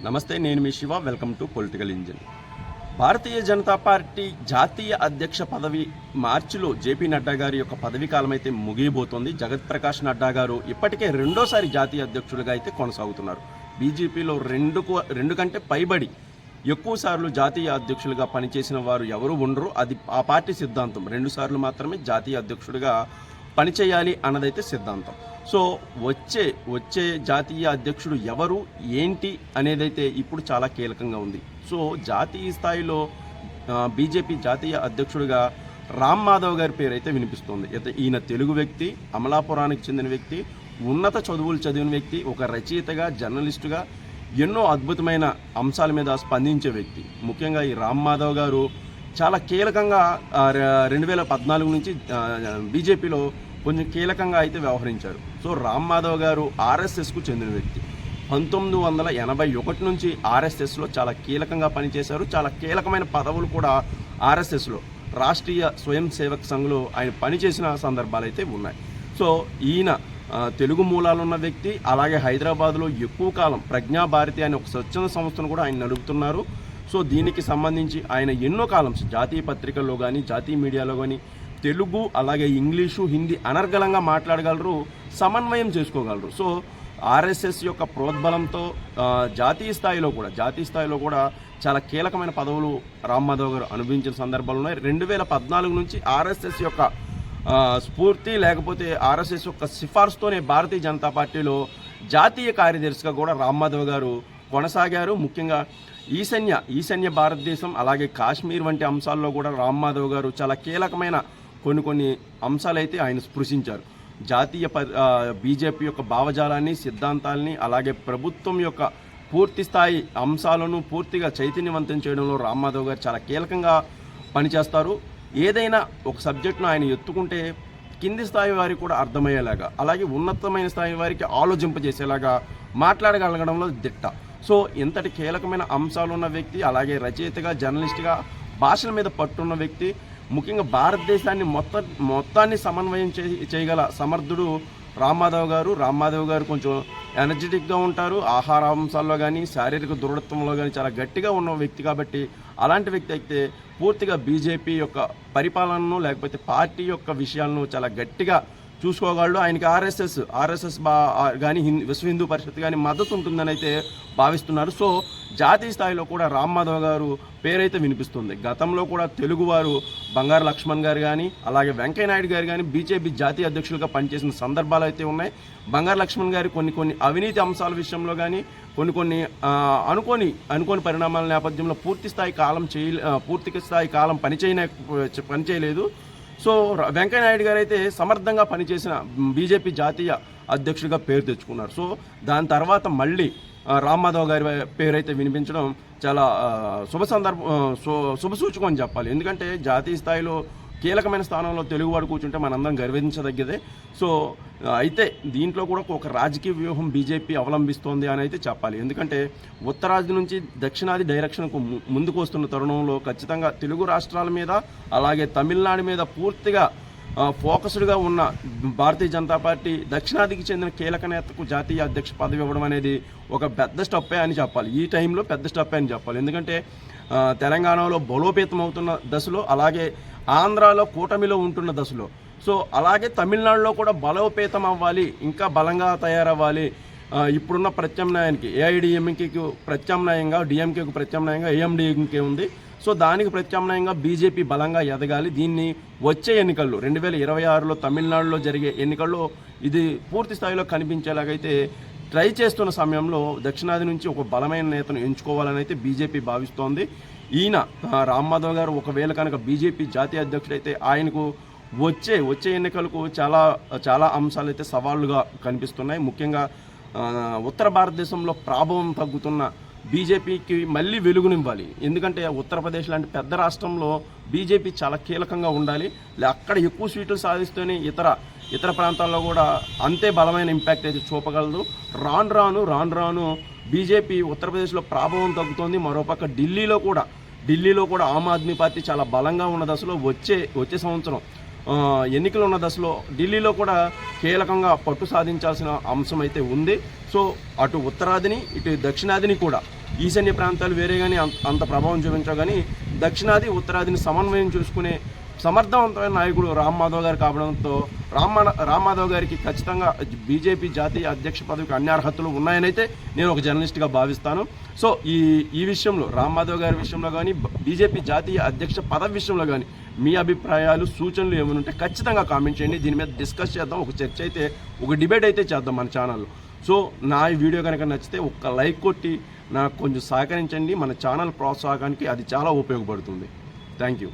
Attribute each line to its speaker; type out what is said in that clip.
Speaker 1: నమస్తే, నేను మీ Shiva. Welcome to political engine. Bharatiya Janata Party జాతీయ అధ్యక్ష పదవి మార్చిలో జేపీ నడ్డా గారి యొక్క పదవీ కాలం అయితే ముగియబోతోంది. జగత్ ప్రకాష్ నడ్డా గారు ఇప్పటికే రెండోసారి జాతీయ అధ్యక్షుడిగా అయితే కొనసాగుతున్నారు. బీజేపీలో రెండు కంటే పైబడి ఎక్కువ సార్లు జాతీయ అధ్యక్షులుగా పనిచేసిన వారు ఎవరు ఉండరు. అది ఆ పార్టీ సిద్ధాంతం. 2 సార్లు మాత్రమే జాతీయ అధ్యక్షుడిగా పనిచేయాలి అన్నదైతే సిద్ధాంతం. సో వచ్చే జాతీయ అధ్యక్షుడు ఎవరు ఏంటి అనేదైతే ఇప్పుడు చాలా కీలకంగా ఉంది. సో జాతీయ స్థాయిలో బీజేపీ జాతీయ అధ్యక్షుడిగా రామ్ మాధవ్ గారి పేరు అయితే వినిపిస్తుంది. ఈయన తెలుగు వ్యక్తి, అమలాపురానికి చెందిన వ్యక్తి, ఉన్నత చదువులు చదివిన వ్యక్తి, ఒక రచయితగా, జర్నలిస్టుగా ఎన్నో అద్భుతమైన అంశాల మీద స్పందించే వ్యక్తి. ముఖ్యంగా ఈ రామ్ మాధవ్ గారు చాలా కీలకంగా 2014 నుంచి బీజేపీలో కొంచెం కీలకంగా అయితే వ్యవహరించారు. సో రామ్ మాధవ్ గారు ఆర్ఎస్ఎస్కు చెందిన వ్యక్తి. 1981 నుంచి ఆర్ఎస్ఎస్లో చాలా కీలకంగా పనిచేశారు. చాలా కీలకమైన పదవులు కూడా ఆర్ఎస్ఎస్లో, రాష్ట్రీయ స్వయం సేవక్ సంఘ్లో ఆయన పనిచేసిన సందర్భాలు అయితే ఉన్నాయి. సో ఈయన తెలుగు మూలాలు ఉన్న వ్యక్తి. అలాగే హైదరాబాద్లో ఎక్కువ కాలం ప్రజ్ఞాభారతి అనే ఒక స్వచ్ఛంద సంస్థను కూడా ఆయన నడుపుతున్నారు. సో దీనికి సంబంధించి ఆయన ఎన్నో కాలం జాతీయ పత్రికల్లో కానీ, జాతీయ మీడియాలో కానీ తెలుగు, అలాగే ఇంగ్లీషు, హిందీ అనర్గళంగా మాట్లాడగలరు, సమన్వయం చేసుకోగలరు. సో ఆర్ఎస్ఎస్ యొక్క ప్రోద్బలంతో జాతీయ స్థాయిలో కూడా చాలా కీలకమైన పదవులు రామ్ మాధవ్ గారు అనుభవించిన సందర్భాలు ఉన్నాయి. 2014 నుంచి ఆర్ఎస్ఎస్ యొక్క స్ఫూర్తి లేకపోతే ఆర్ఎస్ఎస్ యొక్క సిఫార్సుతోనే భారతీయ జనతా పార్టీలో జాతీయ కార్యదర్శిగా కూడా రామ్ మాధవ్ గారు కొనసాగారు. ముఖ్యంగా ఈశాన్య భారతదేశం, అలాగే కాశ్మీర్ వంటి అంశాల్లో కూడా రామ్ మాధవ్ గారు చాలా కీలకమైన కొన్ని అంశాలైతే ఆయన స్పృశించారు. బీజేపీ యొక్క భావజాలాన్ని, సిద్ధాంతాలని, అలాగే ప్రభుత్వం యొక్క పూర్తి స్థాయి అంశాలను పూర్తిగా చైతన్యవంతం చేయడంలో రామ్ మాధవ్ గారు చాలా కీలకంగా పనిచేస్తారు. ఏదైనా ఒక సబ్జెక్టును ఆయన ఎత్తుకుంటే కింది స్థాయి వారికి కూడా అర్థమయ్యేలాగా, అలాగే ఉన్నతమైన స్థాయి వారికి ఆలోచింపజేసేలాగా మాట్లాడగలగడంలో దిట్ట. సో ఇంతటి కీలకమైన అంశాలు ఉన్న వ్యక్తి, అలాగే రచయితగా, జర్నలిస్ట్గా భాషల మీద పట్టున్న వ్యక్తి. ముఖ్యంగా భారతదేశాన్ని మొత్తాన్ని సమన్వయం చేయగల సమర్థుడు రామ్ మాధవ్ గారు కొంచెం ఎనర్జెటిక్గా ఉంటారు. ఆహార అంశాల్లో కానీ, శారీరక దృఢత్వంలో కానీ చాలా గట్టిగా ఉన్న వ్యక్తి కాబట్టి అలాంటి వ్యక్తి అయితే పూర్తిగా బీజేపీ యొక్క పరిపాలనను, లేకపోతే పార్టీ యొక్క విషయాలను చాలా గట్టిగా చూసుకోగలడు. ఆయనకి ఆర్ఎస్ఎస్ కానీ, విశ్వ హిందూ పరిషత్ కానీ మద్దతు ఉంటుందని అయితే భావిస్తున్నారు. సో జాతీయ స్థాయిలో కూడా రామ్ మాధవ్ గారు పేరైతే వినిపిస్తుంది. గతంలో కూడా తెలుగువారు బంగారు లక్ష్మణ్ గారు కానీ, అలాగే వెంకయ్య నాయుడు గారు కానీ బీజేపీ జాతీయ అధ్యక్షులుగా పనిచేసిన సందర్భాలు అయితే ఉన్నాయి. బంగారు లక్ష్మణ్ గారు కొన్ని అవినీతి అంశాల విషయంలో కానీ, కొన్ని అనుకోని పరిణామాల నేపథ్యంలో పూర్తి స్థాయి కాలం పనిచేయలేదు. సో వెంకయ్య నాయుడు గారు అయితే సమర్థంగా పనిచేసిన బీజేపీ జాతీయ అధ్యక్షుడిగా పేరు తెచ్చుకున్నారు. సో దాని తర్వాత మళ్ళీ రామ్ మాధవ్ గారి పేరైతే వినిపించడం చాలా శుభసూచకం అని చెప్పాలి. ఎందుకంటే జాతీయ స్థాయిలో కీలకమైన స్థానంలో తెలుగువాడు కూర్చుంటే మనందరం గర్వించదగ్గదే. సో అయితే దీంట్లో కూడా ఒక రాజకీయ వ్యూహం బీజేపీ అవలంబిస్తోంది అని అయితే చెప్పాలి. ఎందుకంటే ఉత్తరాది నుంచి దక్షిణాది డైరెక్షన్కు ముందుకు వస్తున్న తరుణంలో ఖచ్చితంగా తెలుగు రాష్ట్రాల మీద, అలాగే తమిళనాడు మీద పూర్తిగా ఫోకస్డ్గా ఉన్న భారతీయ జనతా పార్టీ దక్షిణాదికి చెందిన కీలక నేతకు జాతీయ అధ్యక్ష పదవి ఇవ్వడం అనేది ఒక పెద్ద స్టెప్పే అని చెప్పాలి. ఈ టైంలో పెద్ద స్టెప్పే అని చెప్పాలి. ఎందుకంటే తెలంగాణలో బలోపేతం అవుతున్న దశలో, అలాగే ఆంధ్రాలో కూటమిలో ఉంటున్న దశలో, సో అలాగే తమిళనాడులో కూడా బలోపేతం అవ్వాలి, ఇంకా బలంగా తయారవ్వాలి. ఇప్పుడున్న ప్రత్యామ్నాయానికి ఏఐడిఎంకేకు ప్రత్యామ్నాయంగా, డిఎంకేకు ప్రత్యామ్నాయంగా ఏఎండిఎంకే ఉంది. సో దానికి ప్రత్యామ్నాయంగా బీజేపీ బలంగా ఎదగాలి. దీన్ని వచ్చే ఎన్నికల్లో 2026లో తమిళనాడులో జరిగే ఎన్నికల్లో ఇది పూర్తి స్థాయిలో కనిపించేలాగైతే ట్రై చేస్తున్న సమయంలో దక్షిణాది నుంచి ఒక బలమైన నేతను ఎంచుకోవాలని అయితే బీజేపీ భావిస్తోంది. ఈయన రామ్ మాధవ్ గారు ఒకవేళ కనుక బీజేపీ జాతీయ అధ్యక్షుడైతే ఆయనకు వచ్చే ఎన్నికలకు చాలా అంశాలు అయితే సవాళ్లుగా కనిపిస్తున్నాయి. ముఖ్యంగా ఉత్తర భారతదేశంలో ప్రాభవం తగ్గుతున్న బీజేపీకి మళ్ళీ వెలుగునివ్వాలి. ఎందుకంటే ఉత్తరప్రదేశ్ లాంటి పెద్ద రాష్ట్రంలో బీజేపీ చాలా కీలకంగా ఉండాలి. అక్కడ ఎక్కువ సీట్లు సాధిస్తూనే ఇతర ప్రాంతాల్లో కూడా అంతే బలమైన ఇంపాక్ట్ అయితే చూపగలదు. రాను రాను బీజేపీ ఉత్తరప్రదేశ్లో ప్రాభవం తగ్గుతోంది. మరోపక్క ఢిల్లీలో కూడా ఆమ్ ఆద్మీ పార్టీ చాలా బలంగా ఉన్న దశలో వచ్చే సంవత్సరం ఎన్నికలు ఉన్న దశలో ఢిల్లీలో కూడా కీలకంగా పట్టు సాధించాల్సిన అంశం అయితే ఉంది. సో అటు ఉత్తరాదిని ఇటు దక్షిణాదిని కూడా ఈశాన్య ప్రాంతాలు వేరే కానీ అంత ప్రభావం చూపించవు, కానీ దక్షిణాది ఉత్తరాదిని సమన్వయం చూసుకునే సమర్థవంతమైన నాయకుడు రామ్ మాధవ్ గారు కావడంతో రామ్ మాధవ్ గారికి ఖచ్చితంగా బీజేపీ జాతీయ అధ్యక్ష పదవికి అన్ని అర్హతలు ఉన్నాయనైతే నేను ఒక జర్నలిస్ట్గా భావిస్తాను. సో ఈ విషయంలో రామ్ మాధవ్ గారి విషయంలో కానీ బీజేపీ జాతీయ అధ్యక్ష పదవి విషయంలో కానీ మీ అభిప్రాయాలు సూచనలు ఏమైనా ఉంటే ఖచ్చితంగా కామెంట్ చేయండి. దీని మీద డిస్కస్ చేద్దాం, ఒక చర్చ అయితే ఒక డిబేట్ అయితే చేద్దాం మన ఛానల్లో. సో నా ఈ వీడియో కనుక నచ్చితే ఒక్క లైక్ కొట్టి నాకు కొంచెం సహకరించండి. మన ఛానల్ ప్రోత్సాహానికి అది చాలా ఉపయోగపడుతుంది. Thank you.